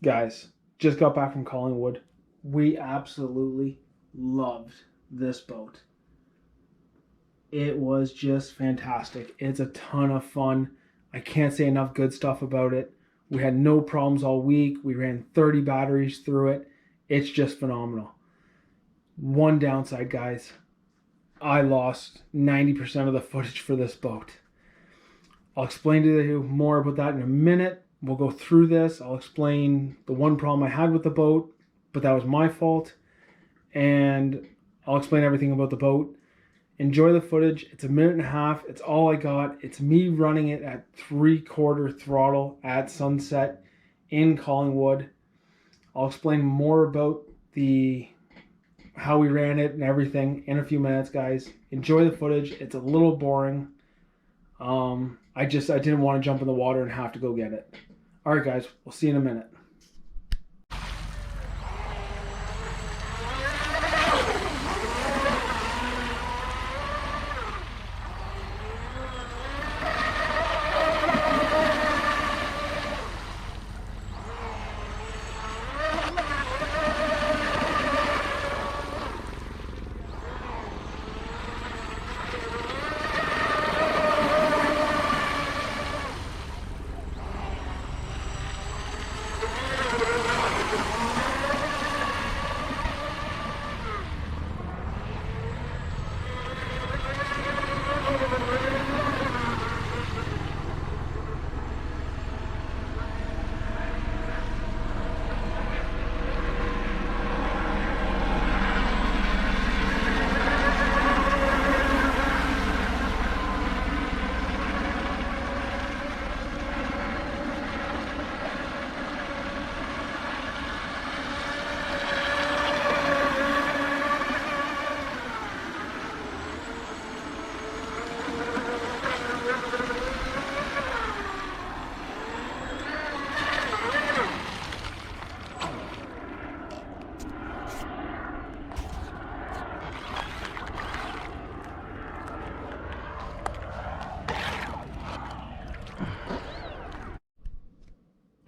Guys, just got back from Collingwood. We absolutely loved this boat. It was just fantastic. It's a ton of fun. I can't say enough good stuff about it. We had no problems all week. We ran 30 batteries through it. It's just phenomenal. One downside, guys. I lost 90% of the footage for this boat. I'll explain to you more about that in a minute. We'll go through this. I'll explain the one problem I had with the boat, but that was my fault. And I'll explain everything about the boat. Enjoy the footage. It's a minute and a half. It's all I got. It's me running it at 3/4 throttle at sunset in Collingwood. I'll explain more about how we ran it and everything in a few minutes, guys. Enjoy the footage. It's a little boring. I didn't want to jump in the water and have to go get it. All right, guys, we'll see you in a minute.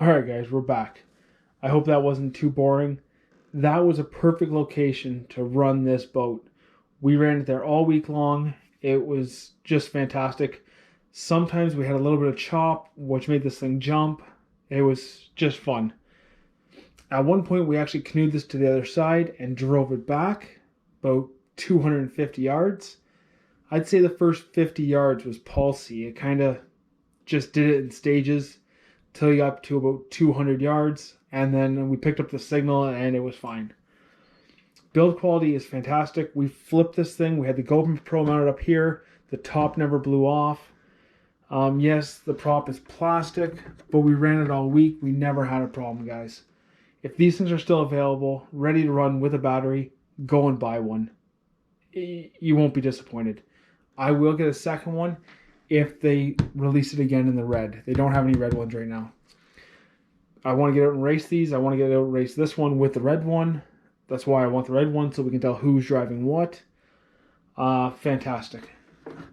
Alright guys, we're back. I hope that wasn't too boring. That was a perfect location to run this boat. We ran it there all week long. It was just fantastic. Sometimes we had a little bit of chop, which made this thing jump. It was just fun. At one point, we actually canoed this to the other side and drove it back about 250 yards. I'd say the first 50 yards was palsy. It kind of just did it in stages till you got to about 200 yards, and then we picked up the signal and it was fine. Build quality is fantastic. We flipped this thing. We had the GoPro mounted up here. The top never blew off. Yes, the prop is plastic, but we ran it all week. We never had a problem, guys. If these things are still available, ready to run with a battery, go and buy one. You won't be disappointed. I will get a second one if they release it again in the red. They don't have any red ones right now. I want to get out and race these. I want to get out and race this one with the red one. That's why I want the red one, so we can tell who's driving what. Fantastic.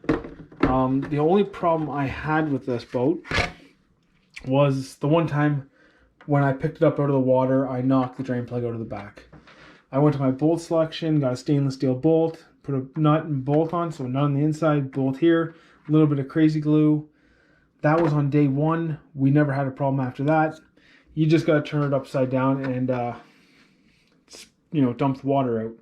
The only problem I had with this boat was the one time when I picked it up out of the water, I knocked the drain plug out of the back. I went to my bolt selection, got a stainless steel bolt, put a nut and bolt on, so nut on the inside, bolt here, a little bit of crazy glue. That was on day one. We never had a problem after that. You just got to turn it upside down and dump the water out.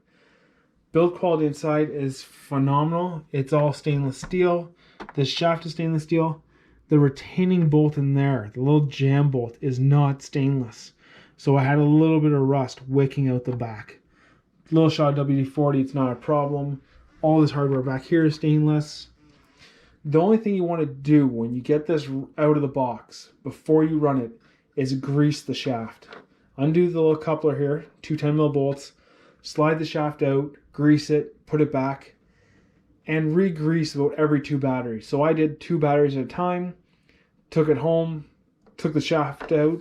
Build quality inside is phenomenal. It's all stainless steel. This shaft is stainless steel. The retaining bolt in there, the little jam bolt, is not stainless. So I had a little bit of rust wicking out the back. Little shot WD-40, it's not a problem. All this hardware back here is stainless. The only thing you want to do when you get this out of the box, before you run it, is grease the shaft. Undo the little coupler here, two 10mm bolts, slide the shaft out, grease it, put it back, and re-grease about every 2 batteries. So I did 2 batteries at a time, took it home, took the shaft out,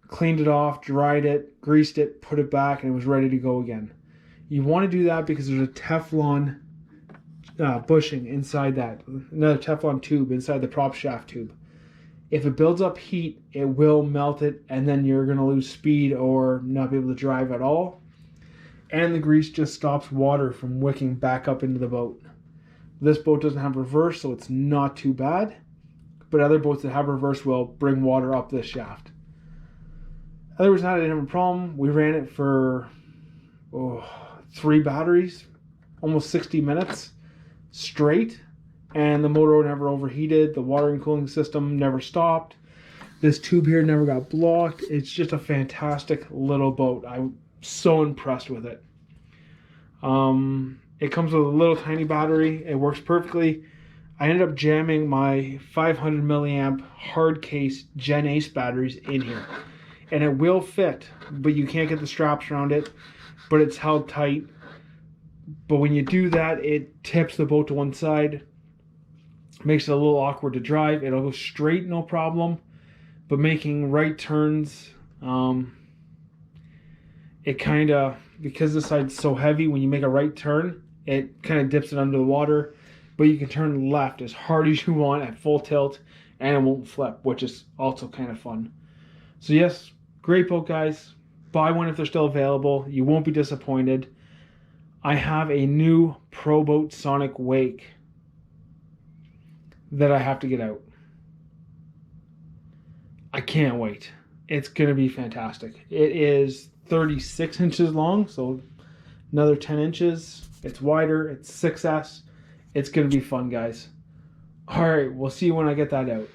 cleaned it off, dried it, greased it, put it back, and it was ready to go again. You want to do that because there's a Teflon bushing inside that, another Teflon tube inside the prop shaft tube. If it builds up heat, it will melt it, and then you're going to lose speed or not be able to drive at all. And the grease just stops water from wicking back up into the boat. This boat doesn't have reverse, so it's not too bad. But other boats that have reverse will bring water up this shaft. Other than that, I didn't have a problem. We ran it for 3 batteries, almost 60 minutes straight. And the motor never overheated. The water and cooling system never stopped. This tube here never got blocked. It's just a fantastic little boat. I'm so impressed with it. It comes with a little tiny battery. It works perfectly. I ended up jamming my 500 milliamp hard case Gen Ace batteries in here. And it will fit, but you can't get the straps around it. But it's held tight. But when you do that, it tips the boat to one side. Makes it a little awkward to drive. It'll go straight, no problem. But making right turns, it kind of, because this side's so heavy, when you make a right turn, it kind of dips it under the water. But you can turn left as hard as you want at full tilt, and it won't flip, which is also kind of fun. So yes, great boat, guys. Buy one if they're still available. You won't be disappointed. I have a new Pro Boat Sonic Wake that I have to get out. I can't wait. It's going to be fantastic. It is 36 inches long, so another 10 inches. It's wider. It's 6S. It's going to be fun, guys. All right, we'll see you when I get that out.